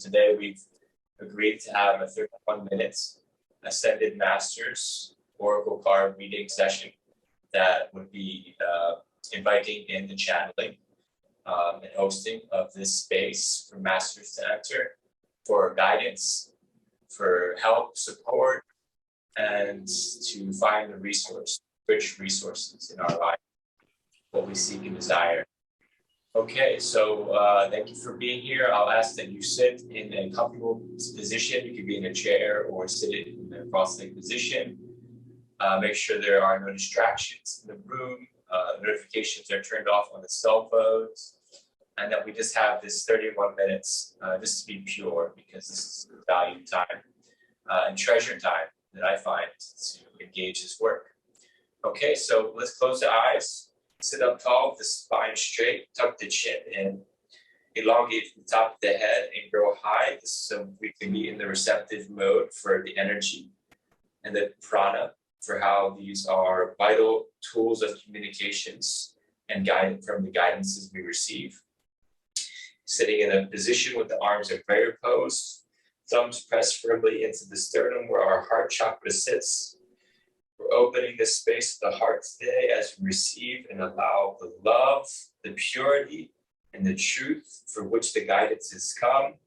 Today we've agreed to have a 31 minutes Ascended Masters Oracle card reading session that would be inviting in the channeling and hosting of this space for masters to enter, for guidance, for help, support, and to find the rich resources in our life, what we seek and desire. Okay, so thank you for being here. I'll ask that you sit in a comfortable position. You could be in a chair or sit in a cross-legged position. Make sure there are no distractions in the room. Notifications are turned off on the cell phones. And that we just have this 31 minutes just to be pure, because this is value time and treasure time that I find to engage this work. Okay, so let's close the eyes. Sit up tall with the spine straight, tuck the chin in, elongate the top of the head and grow high so we can be in the receptive mode for the energy and the prana, for how these are vital tools of communications and guidance from the guidances we receive. Sitting in a position with the arms in prayer pose, thumbs pressed firmly into the sternum where our heart chakra sits. We're opening the space of the heart today as we receive and allow the love, the purity, and the truth for which the guidances come.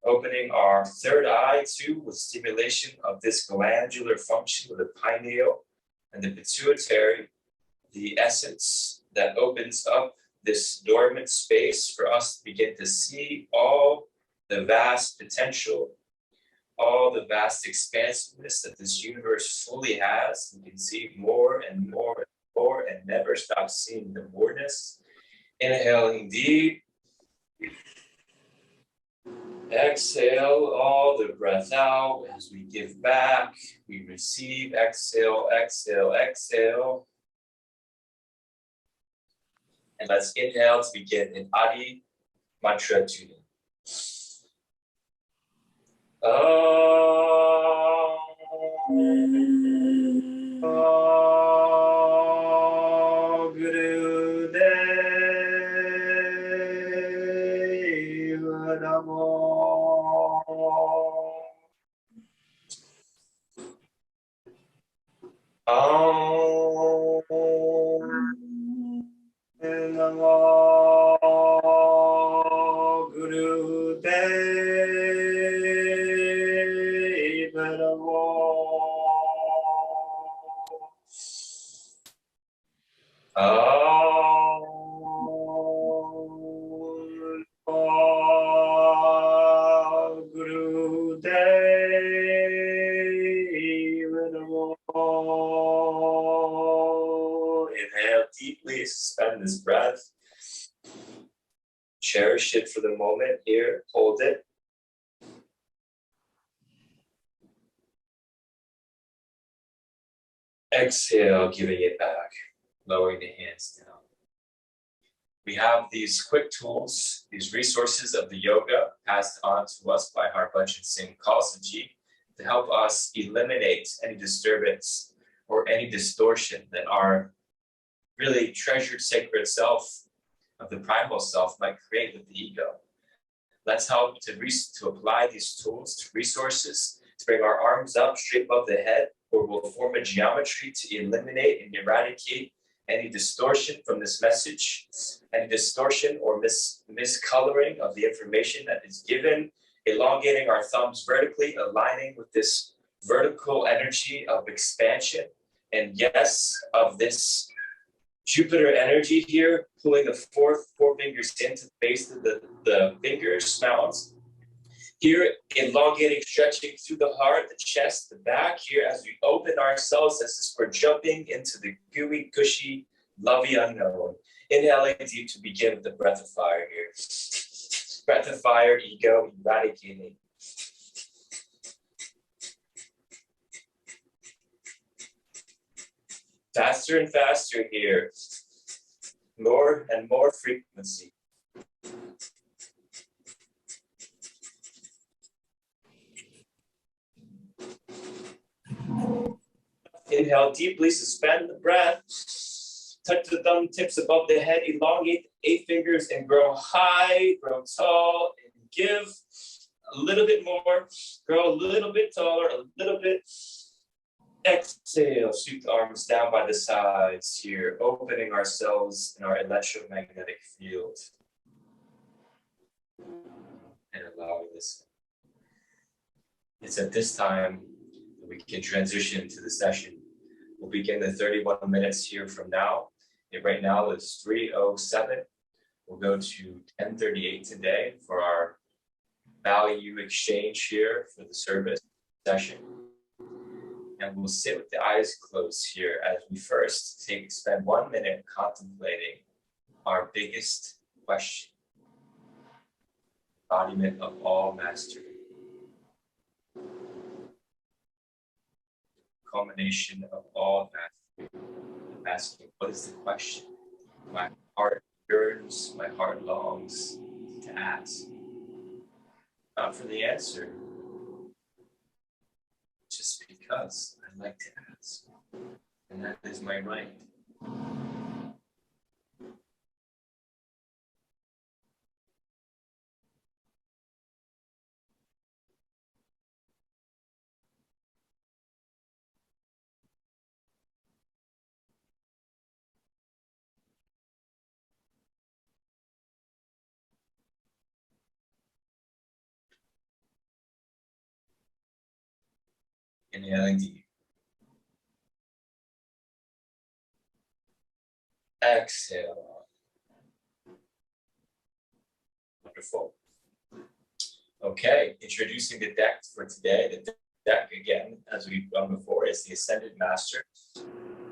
Opening our third eye too with stimulation of this glandular function with the pineal and the pituitary, the essence that opens up this dormant space for us to begin to see all the vast potential, all the vast expansiveness that this universe fully has. We can see more and more and more and never stop seeing the moreness. Inhaling deep. Exhale all the breath out as we give back. We receive. Exhale, exhale, exhale. And let's inhale to begin in Adi mantra tuning. Inhale deeply, suspend this breath. Cherish it for the moment here, hold it. Exhale, giving it back, lowering the hands down. We have these quick tools, these resources of the yoga passed on to us by Harbhajan Singh Khalsaji to help us eliminate any disturbance or any distortion that our really treasured sacred self of the primal self might create with the ego. Let's help to apply these tools to resources, to bring our arms up straight above the head, where we'll form a geometry to eliminate and eradicate any distortion from this message, any distortion or miscoloring of the information that is given, elongating our thumbs vertically, aligning with this vertical energy of expansion, and yes, of this Jupiter energy here, pulling the four fingers into the base of the fingers, mounds. Here, elongating, stretching through the heart, the chest, the back. Here, as we open ourselves, as if we're jumping into the gooey, gushy, lovey unknown. Inhaling deep to begin with the breath of fire here. Breath of fire, ego, eradicating. Faster and faster here. More and more frequency. Inhale deeply, suspend the breath. Touch the thumb tips above the head, elongate the 8 fingers and grow high, grow tall, and give. A little bit more. Grow a little bit taller, a little bit. Exhale, sweep the arms down by the sides here, opening ourselves in our electromagnetic field. And allowing this. It's at this time that we can transition to the session. We'll begin the 31 minutes here from now. And right now it's 3:07. We'll go to 10:38 today for our value exchange here for the service session. And we'll sit with the eyes closed here as we first spend 1 minute contemplating our biggest question. Embodiment of all mastery. Culmination of all mastery. I'm asking, what is the question? My heart yearns, my heart longs to ask. Not for the answer, just because I like to ask. And that is my right. Inhaling deep. Exhale. Wonderful. Okay, introducing the deck for today. The deck, again, as we've done before, is the Ascended Master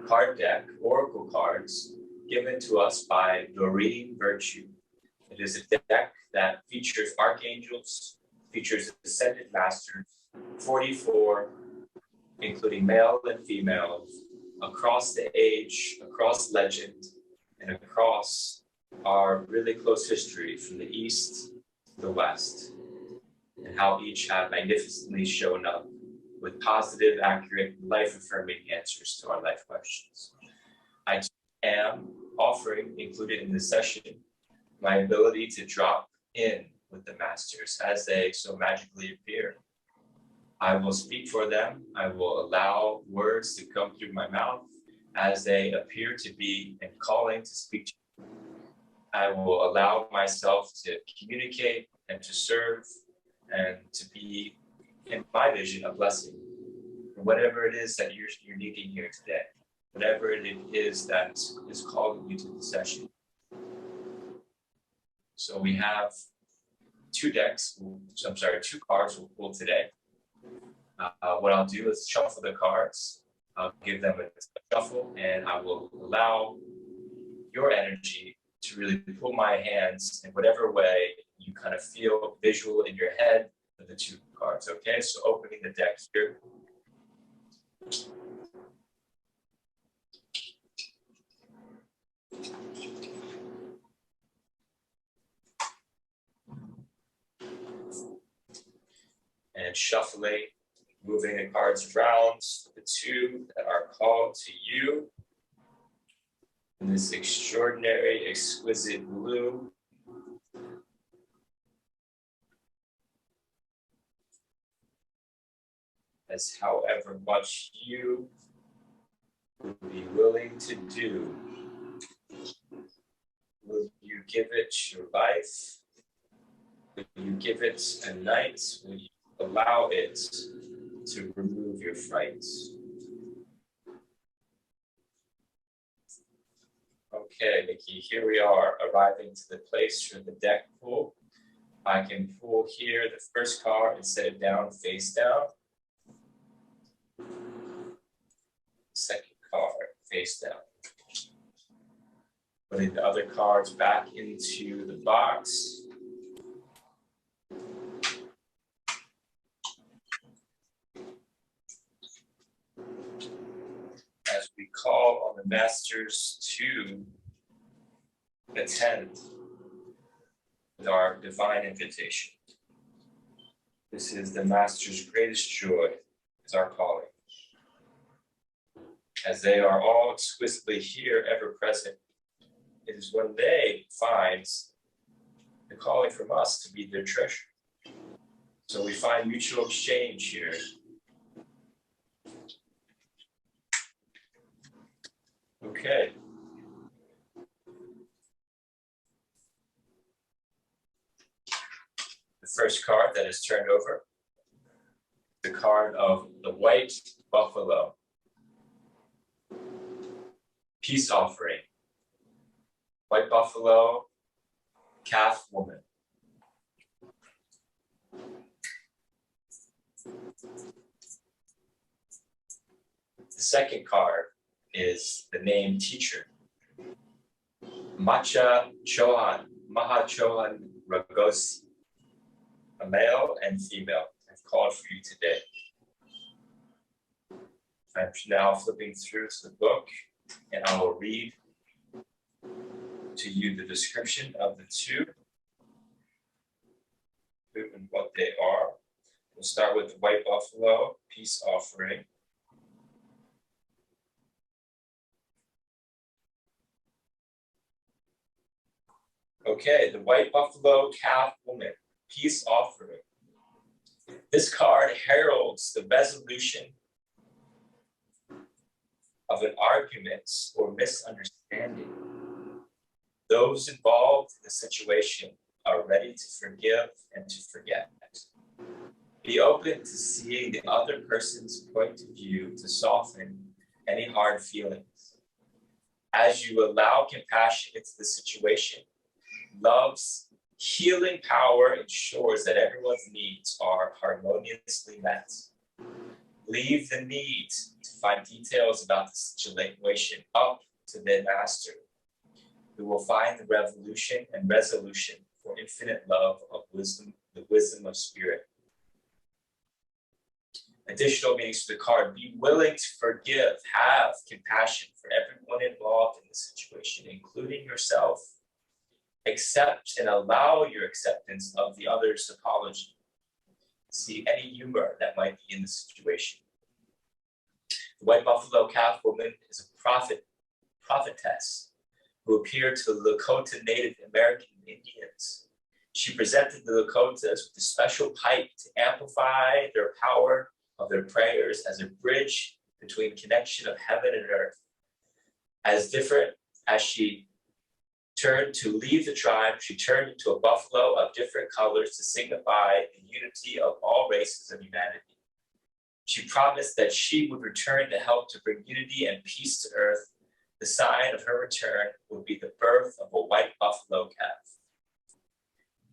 card deck, oracle cards, given to us by Doreen Virtue. It is a deck that features archangels, features Ascended Masters, 44, including male and female, across the age, across legend, and across our really close history from the East to the West, and how each have magnificently shown up with positive, accurate, life-affirming answers to our life questions. I am offering, included in this session, my ability to drop in with the masters as they so magically appear. I will speak for them. I will allow words to come through my mouth as they appear to be and calling to speak to you. I will allow myself to communicate and to serve and to be, in my vision, a blessing. Whatever it is that you're needing here today, whatever it is that is calling you to the session. So we have two cards we'll pull today. What I'll do is shuffle the cards. I'll give them a shuffle, and I will allow your energy to really pull my hands in whatever way you kind of feel visual in your head of the two cards. Okay, so opening the deck here. And shuffling, moving the cards around, the two that are called to you in this extraordinary, exquisite blue. As however much you would be willing to do. Will you give it your life? Will you give it a night? Will you allow it to remove your frights? Okay, Nikki, here we are arriving to the place for the deck pull. I can pull here the first card and set it down face down. Second card face down. Putting the other cards back into the box. As we call on the masters to attend with our divine invitation. This is the master's greatest joy, is our calling. As they are all exquisitely here, ever present, it is when they find the calling from us to be their treasure. So we find mutual exchange here. Okay. The first card that is turned over, the card of the white buffalo. Peace offering. White buffalo, calf woman. The second card is the name teacher. Mahachohan, Ragoczy. A male and female. I've called for you today. I'm now flipping through to the book, and I will read to you the description of the two, who and what they are. We'll start with the white buffalo, peace offering. Okay, the white buffalo, calf woman, peace offering. This card heralds the resolution of an argument or misunderstanding. Those involved in the situation are ready to forgive and to forget. Be open to seeing the other person's point of view to soften any hard feelings. As you allow compassion into the situation, love's healing power ensures that everyone's needs are harmoniously met. Leave the need to find details about the situation up to the master, who will find the revolution and resolution for infinite love of wisdom, the wisdom of spirit. Additional meanings for the card: be willing to forgive, have compassion for everyone involved in the situation, including yourself. Accept and allow your acceptance of the other's apology. See any humor that might be in the situation. The white buffalo calf woman is a prophetess who appeared to the Lakota Native American Indians. She presented the Lakotas with a special pipe to amplify their power of their prayers as a bridge between connection of heaven and earth. As different as she turned to leave the tribe, she turned into a buffalo of different colors to signify the unity of all races of humanity. She promised that she would return to help to bring unity and peace to earth. The sign of her return would be the birth of a white buffalo calf.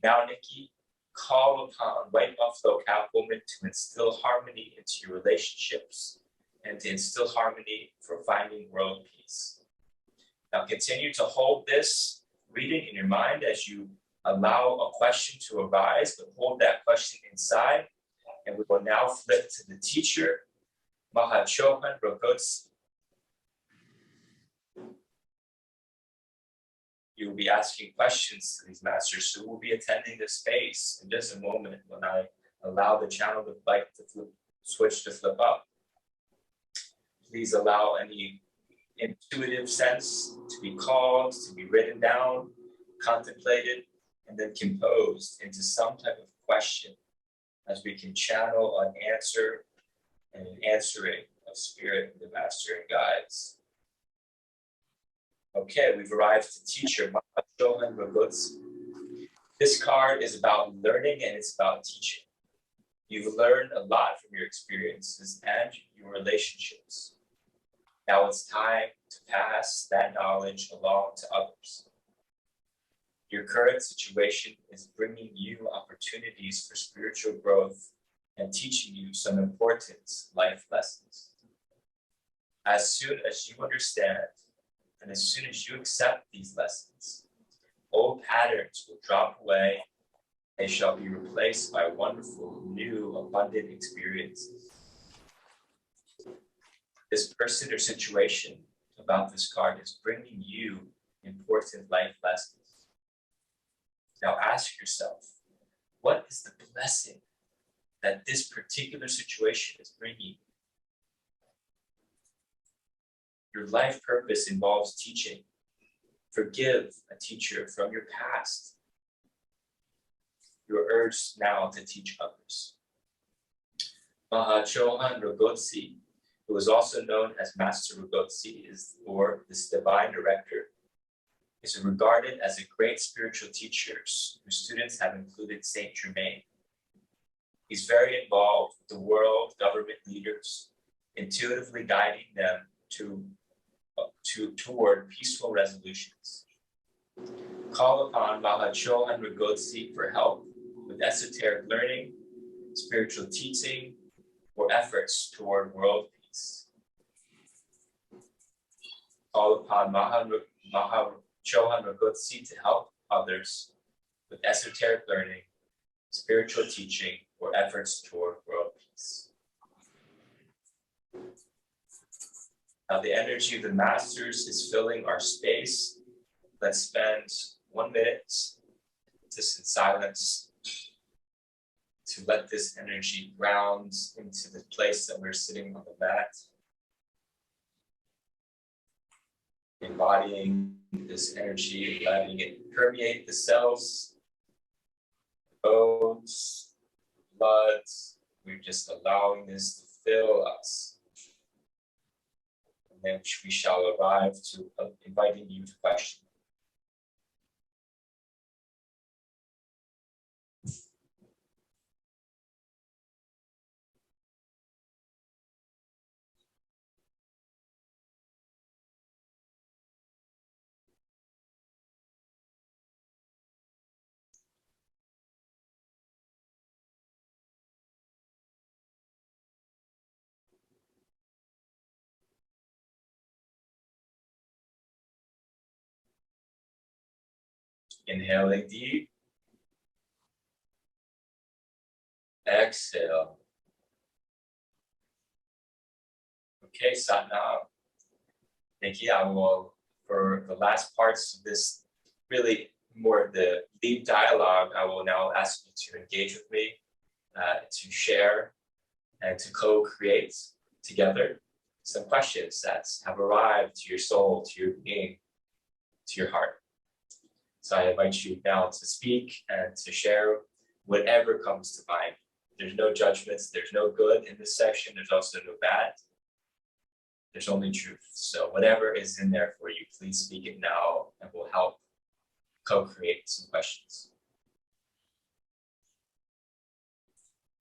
Now, Nikki, call upon white buffalo calf woman to instill harmony into your relationships and to instill harmony for finding world peace. Now continue to hold this reading in your mind as you allow a question to arise, but hold that question inside. And we will now flip to the teacher, Mahachohan Ragoczy. You will be asking questions to these masters who will be attending this space in just a moment when I allow the channel to switch to flip up. Please allow any intuitive sense to be called, to be written down, contemplated, and then composed into some type of question as we can channel an answer and an answering of spirit, the master and guides. Okay, we've arrived at the teacher, Mahachohan Ragoczy. This card is about learning and it's about teaching. You've learned a lot from your experiences and your relationships. Now it's time to pass that knowledge along to others. Your current situation is bringing you opportunities for spiritual growth and teaching you some important life lessons. As soon as you understand and as soon as you accept these lessons, old patterns will drop away. They shall be replaced by wonderful, new, abundant experiences. This person or situation about this card is bringing you important life lessons. Now ask yourself, what is the blessing that this particular situation is bringing? Your life purpose involves teaching. Forgive a teacher from your past. you are urged now to teach others. Mahachohan Ragoczy, who is also known as Master Ragoczy, or this divine director, is regarded as a great spiritual teacher whose students have included Saint Germain. He's very involved with the world government leaders, intuitively guiding them toward peaceful resolutions. Call upon Mahachohan Ragoczy for help with esoteric learning, spiritual teaching, or efforts toward world peace. Call upon Mahachohan Ragoczy to help others with esoteric learning, spiritual teaching, or efforts toward world peace. Now the energy of the masters is filling our space. Let's spend 1 minute just in silence to let this energy ground into the place that we're sitting on the mat. Embodying this energy, letting it permeate the cells, the bones, blood. We're just allowing this to fill us. And then we shall arrive to inviting you to question. Inhaling deep. Exhale. Okay, Satnam. Thank you. I will, for the last parts of this, really more of the deep dialogue, I will now ask you to engage with me, to share and to co-create together some questions that have arrived to your soul, to your being, to your heart. So I invite you now to speak and to share whatever comes to mind. There's no judgments, there's no good in this section, there's also no bad. There's only truth. So whatever is in there for you, please speak it now and we'll help co-create some questions.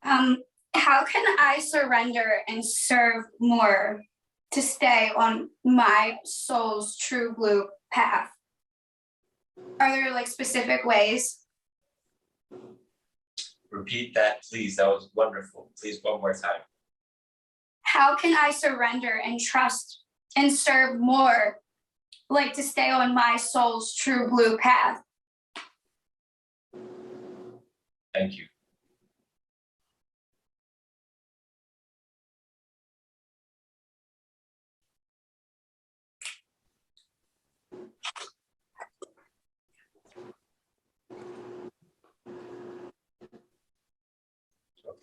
How can I surrender and serve more to stay on my soul's true blue path? Are there like specific ways? Repeat that, please. That was wonderful. Please, one more time. How can I surrender and trust and serve more, like to stay on my soul's true blue path? Thank you.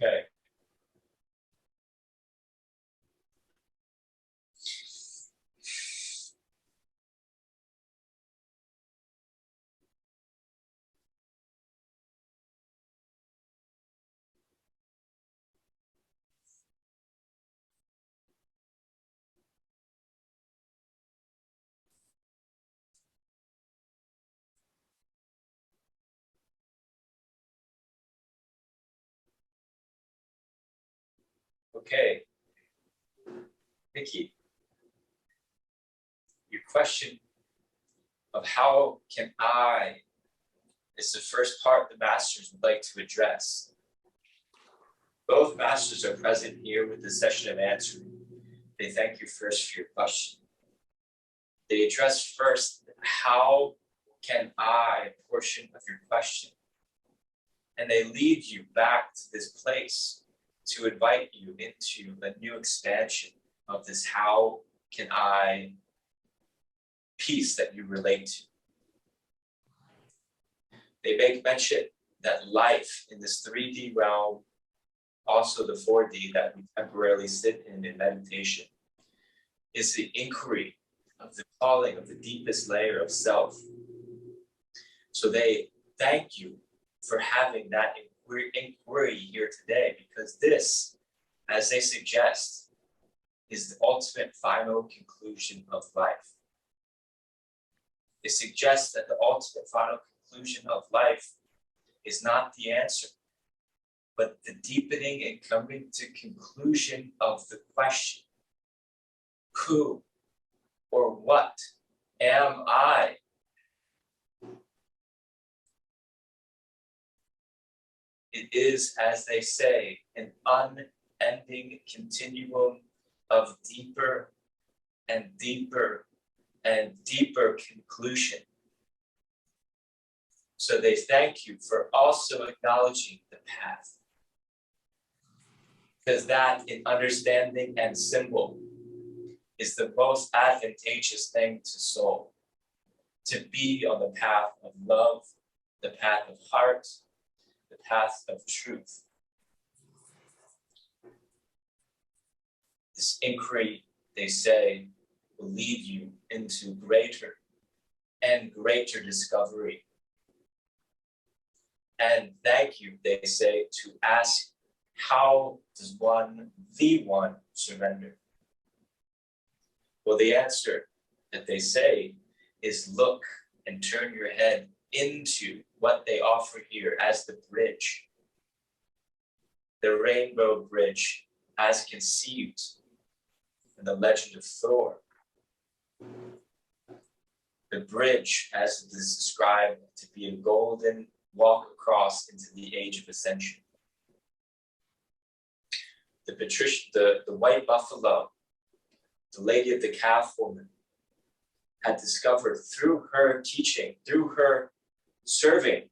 Okay. Okay, Nikki, your question of how can I is the first part the masters would like to address. Both masters are present here with the session of answering. They thank you first for your question. They address first, how can I portion of your question? And they lead you back to this place to invite you into a new expansion of this how can I piece that you relate to. They make mention that life in this 3D realm, also the 4D that we temporarily sit in meditation, is the inquiry of the calling of the deepest layer of self. So they thank you for having that inquiry here today, because this, as they suggest, is the ultimate final conclusion of life. They suggest that the ultimate final conclusion of life is not the answer, but the deepening and coming to conclusion of the question, who or what am I? It is, as they say, an unending continuum of deeper and deeper and deeper conclusion. So they thank you for also acknowledging the path. Because that, in understanding and symbol, is the most advantageous thing to soul. To be on the path of love, the path of heart, the path of truth. This inquiry, they say, will lead you into greater and greater discovery. And thank you, they say, to ask, how does one, the one, surrender? Well, the answer that they say is look and turn your head into what they offer here as the bridge. The rainbow bridge as conceived in the legend of Thor. The bridge as it is described to be a golden walk across into the age of ascension. The white buffalo, the lady of the calf woman, had discovered through her teaching, through her serving,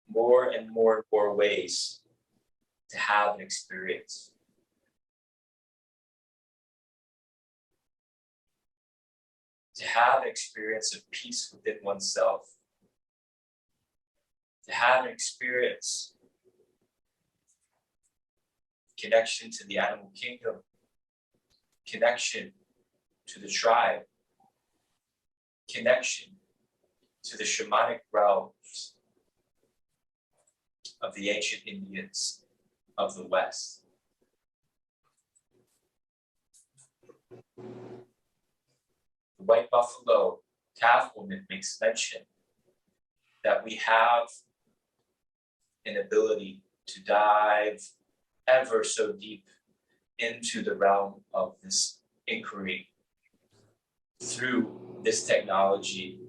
more and more ways to have an experience. To have an experience of peace within oneself. To have an experience, connection to the animal kingdom, connection to the tribe, connection to the shamanic realms of the ancient Indians of the West. The white buffalo calf woman makes mention that we have an ability to dive ever so deep into the realm of this inquiry through this technology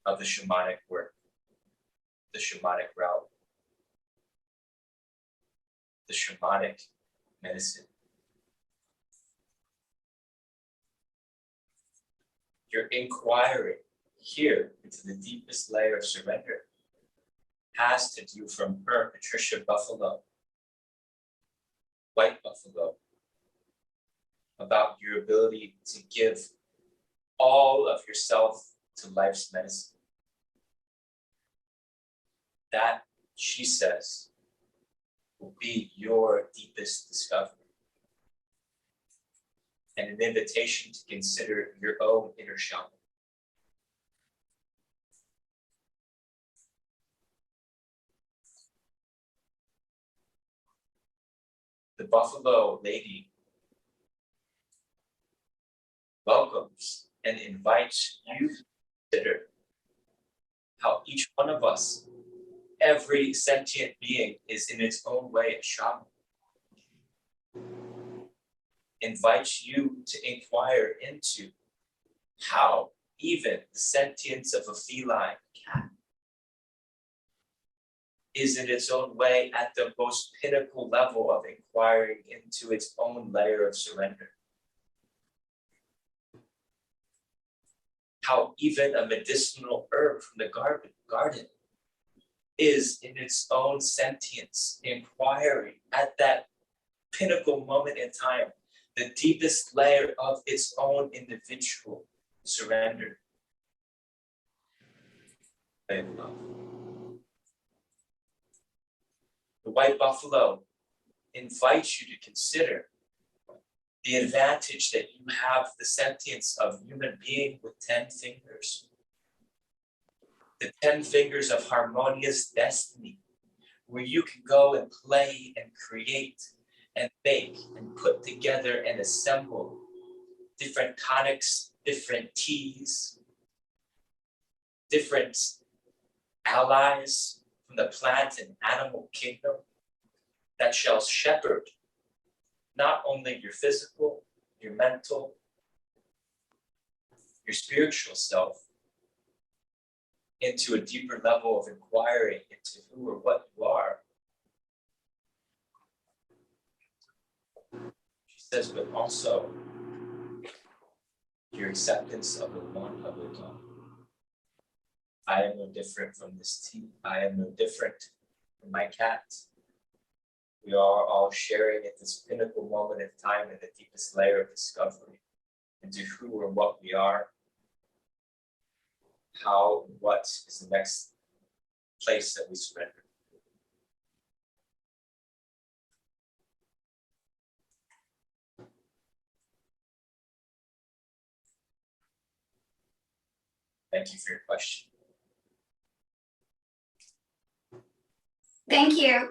of the shamanic work, the shamanic realm, the shamanic medicine. Your inquiry here into the deepest layer of surrender has to do from her, Patricia Buffalo, white buffalo, about your ability to give all of yourself to life's medicine. That, she says, will be your deepest discovery. And an invitation to consider your own inner shaman. The buffalo lady welcomes and invites you to consider how each one of us, every sentient being, is in its own way a shaman. Invites you to inquire into how even the sentience of a feline cat is in its own way at the most pinnacle level of inquiring into its own layer of surrender. How even a medicinal herb from the garden is in its own sentience, inquiring at that pinnacle moment in time, the deepest layer of its own individual surrender. And love. The white buffalo invites you to consider the advantage that you have the sentience of a human being with 10 fingers. the 10 fingers of harmonious destiny, where you can go and play and create and make and put together and assemble different tonics, different teas, different allies from the plant and animal kingdom that shall shepherd not only your physical, your mental, your spiritual self into a deeper level of inquiry into who or what you are. She says, but also your acceptance of the one of it all. I am no different from this tea. I am no different from my cat. We are all sharing at this pinnacle moment in time in the deepest layer of discovery into who or what we are, how, what is the next place that we surrender. Thank you for your question. Thank you.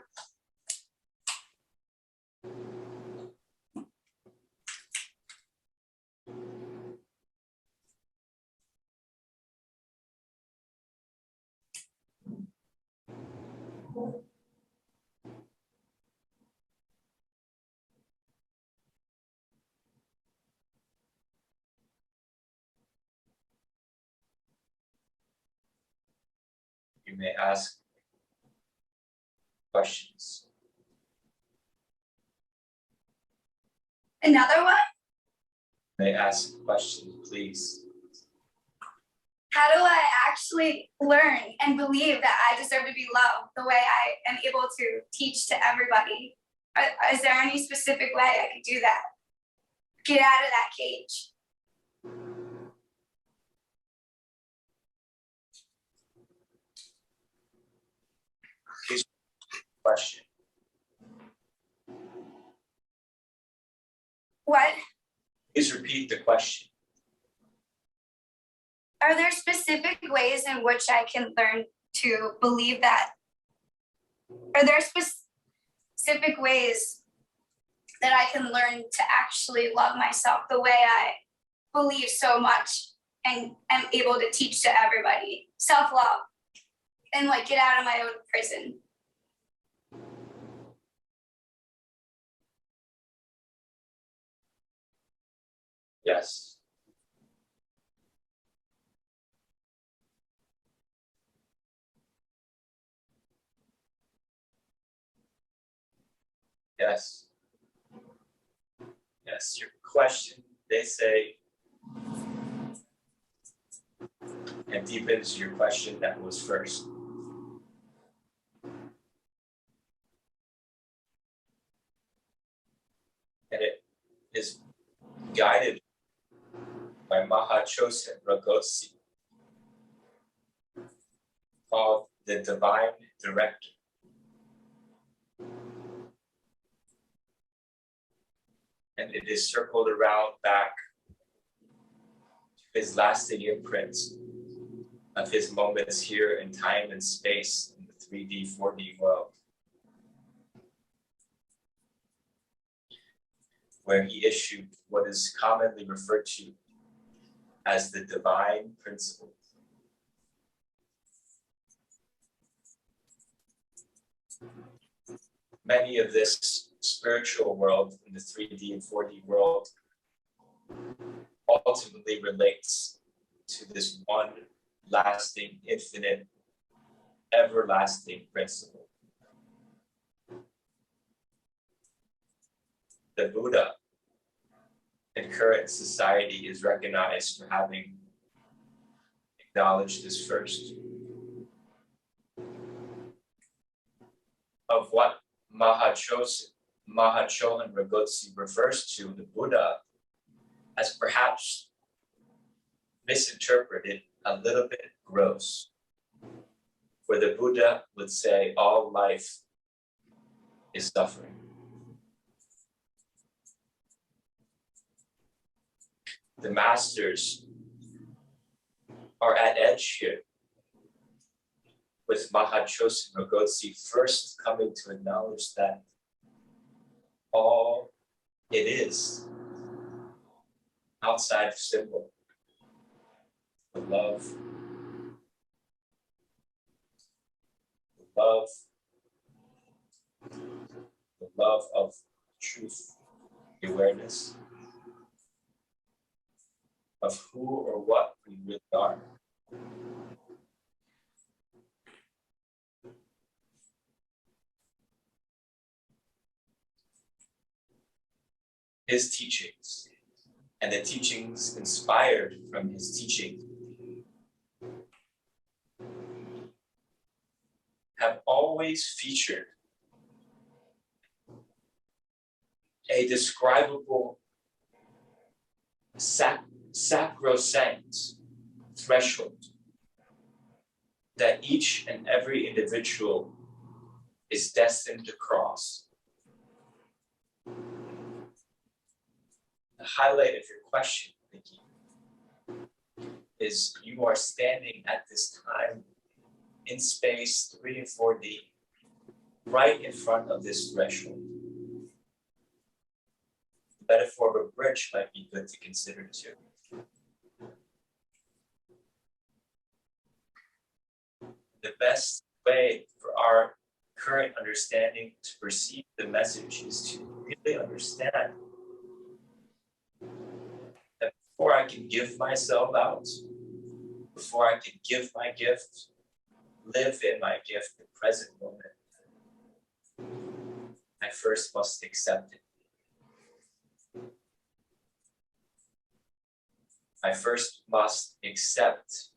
You may ask questions. Another one? You may ask questions, please. How do I actually learn and believe that I deserve to be loved the way I am able to teach to everybody? Is there any specific way I could do that? Get out of that cage. Question. What? Please repeat the question. Are there specific ways in which I can learn to believe that? Are there specific ways that I can learn to actually love myself the way I believe so much and am able to teach to everybody? Self-love and like get out of my own prison. Yes. Yes. Yes, your question, they say, and deepens your question that was first. And it is guided by Mahachohan Ragoczy, called the Divine Director. And it is circled around back to his lasting imprints of his moments here in time and space in the 3D, 4D world, where he issued what is commonly referred to as the divine principle. Many of this spiritual world in the 3D and 4D world ultimately relates to this one lasting, infinite, everlasting principle. The Buddha in current society is recognized for having acknowledged this first. Of what Mahachohan Ragoczy refers to the Buddha as perhaps misinterpreted a little bit gross, where the Buddha would say all life is suffering. The masters are at edge here with Mahachohan Ragoczy first coming to acknowledge that all it is outside of symbol, the love, the love of truth, the awareness of who or what we really are. His teachings and the teachings inspired from his teaching have always featured a describable sacrosanct threshold that each and every individual is destined to cross. The highlight of your question, Nikki, is you are standing at this time in space 3 and 4D, right in front of this threshold. The metaphor of a bridge might be good to consider too. The best way for our current understanding to perceive the message is to really understand that before I can give myself out, before I can give my gift, live in my gift, the present moment, I first must accept it. I first must accept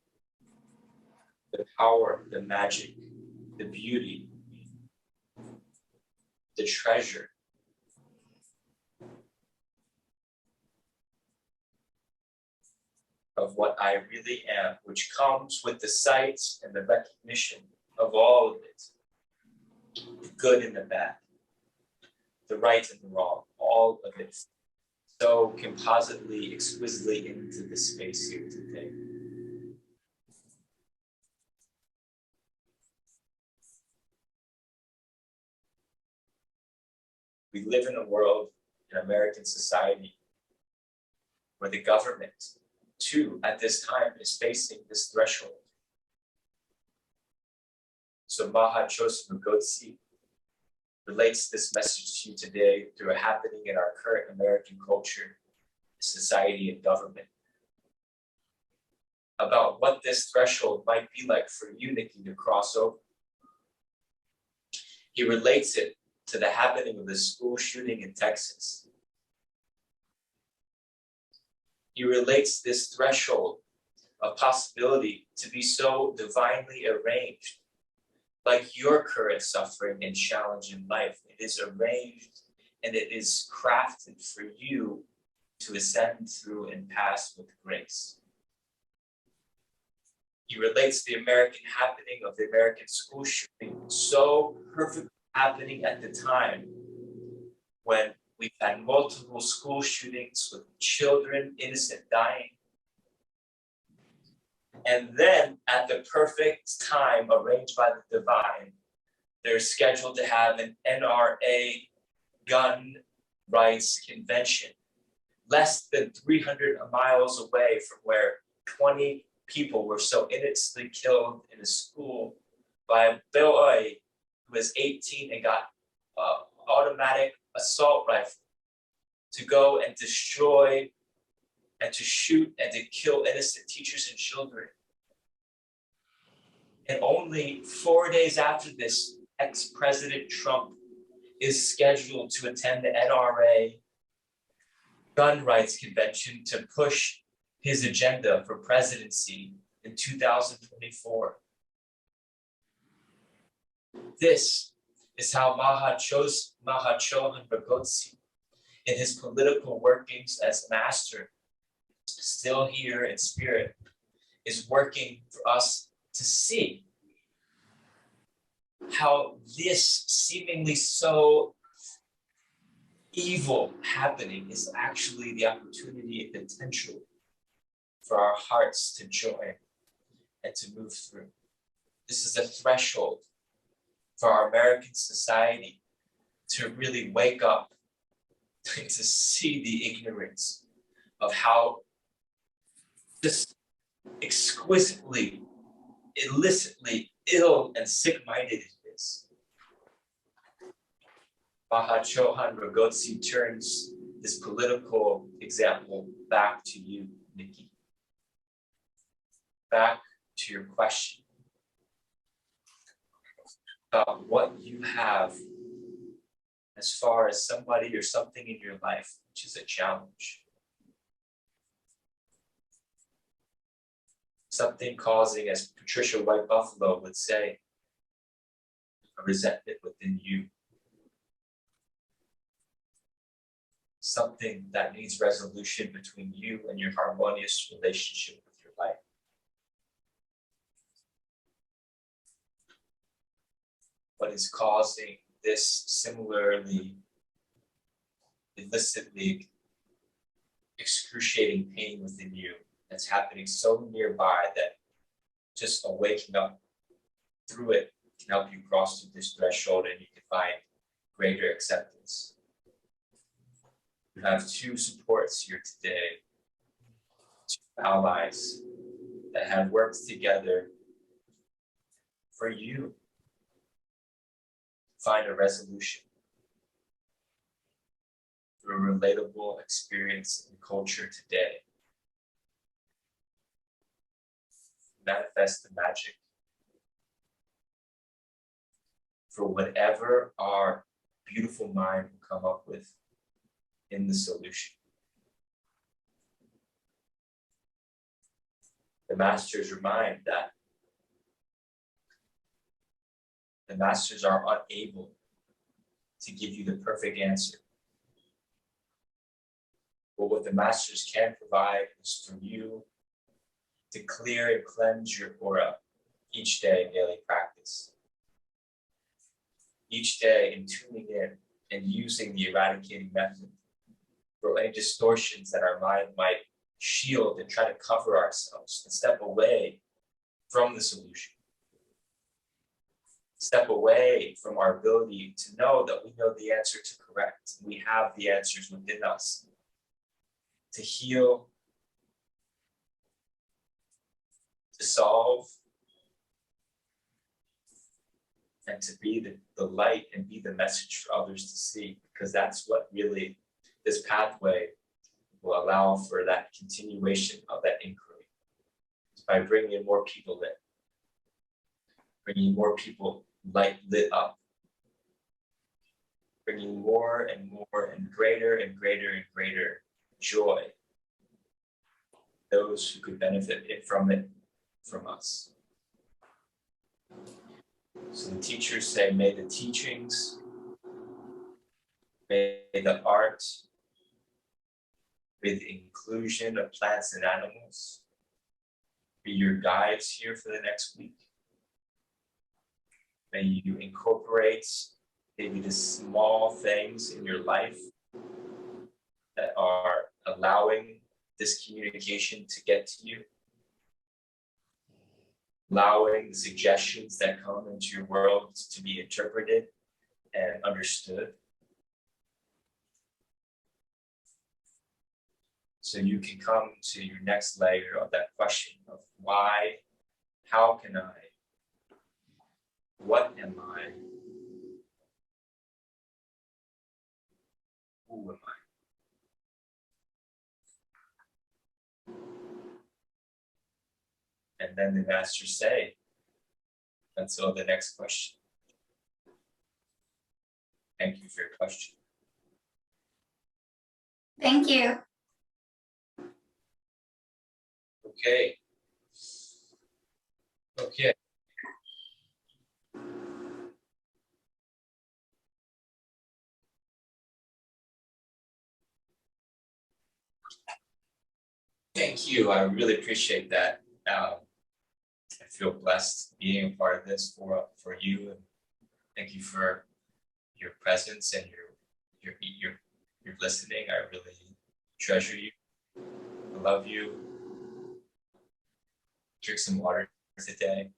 the power, the magic, the beauty, the treasure of what I really am, which comes with the sight and the recognition of all of it, the good and the bad, the right and the wrong, all of it, so compositely, exquisitely into the space here today. We live in a world, in American society, where the government, too, at this time, is facing this threshold. So Mahachohan Ragoczy relates this message to you today through a happening in our current American culture, society, and government, about what this threshold might be like for you, Nikki, to cross over. He relates it to the happening of the school shooting in Texas. He relates this threshold of possibility to be so divinely arranged, like your current suffering and challenge in life. It is arranged and it is crafted for you to ascend through and pass with grace. He relates the American happening of the American school shooting, so perfectly happening at the time when we've had multiple school shootings with children, innocent, dying. And then at the perfect time arranged by the divine, they're scheduled to have an NRA gun rights convention, less than 300 miles away from where 20 people were so innocently killed in a school by a boy who was 18 and got automatic assault rifle to go and destroy and to shoot and to kill innocent teachers and children. And only 4 days after this, ex-President Trump is scheduled to attend the NRA gun rights convention to push his agenda for presidency in 2024. This is how Mahachohan Ragoczy, in his political workings as master, still here in spirit, is working for us to see how this seemingly so evil happening is actually the opportunity and potential for our hearts to join and to move through. this is a threshold for our American society to really wake up and to see the ignorance of how just exquisitely, illicitly ill and sick-minded it is. Mahachohan Ragoczy turns this political example back to you, Nikki. Back to your question about what you have as far as somebody or something in your life, which is a challenge. Something causing, as Patricia White Buffalo would say, a resentment within you. Something that needs resolution between you and your harmonious relationship with your life. What is causing this similarly, illicitly excruciating pain within you that's happening so nearby that just a waking up through it can help you cross through this threshold and you can find greater acceptance. You have two supports here today, two allies that have worked together for you to find a resolution through a relatable experience and culture today. Manifest the magic for whatever our beautiful mind will come up with in the solution. The masters remind that the masters are unable to give you the perfect answer. But what the masters can provide is for you to clear and cleanse your aura each day in daily practice. Each day in tuning in and using the eradicating method for any distortions that our mind might shield and try to cover ourselves and step away from the solution. Step away from our ability to know that we know the answer to correct. We have the answers within us to heal, to solve, and to be the light and be the message for others to see, because that's what really this pathway will allow for that continuation of that inquiry. It's by bringing more people in, bringing more people lit up, bringing more and more and greater and greater and greater joy. Those who could benefit from it from us. So the teachers say, may the teachings, may the art, may the inclusion of plants and animals be your guides here for the next week. May you incorporate maybe the small things in your life that are allowing this communication to get to you, allowing the suggestions that come into your world to be interpreted and understood. So you can come to your next layer of that question of why, how can I, what am I, who am I? And then the masters say, until the next question. Thank you for your question. Thank you. Okay. Okay. Thank you. I really appreciate that. I feel blessed being a part of this for you, and thank you for your presence and your listening. I really treasure you. I love you. Drink some water today.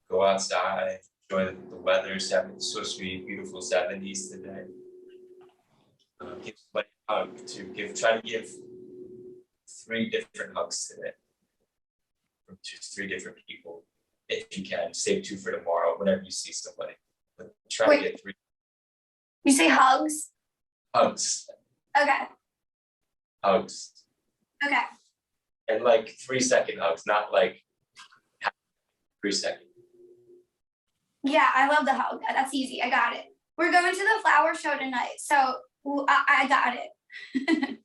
go outside, enjoy the weather. It's supposed to be beautiful 70s today. Give somebody a hug try to give 3 different hugs today from 3 different people. If you can, save 2 for tomorrow, whenever you see somebody. But try to get 3 You say hugs? hugs. Okay. Hugs. Okay. And like 3-second hugs, not like 3-second. Yeah, I love the hug. That's easy. I got it. We're going to the flower show tonight, so I got it.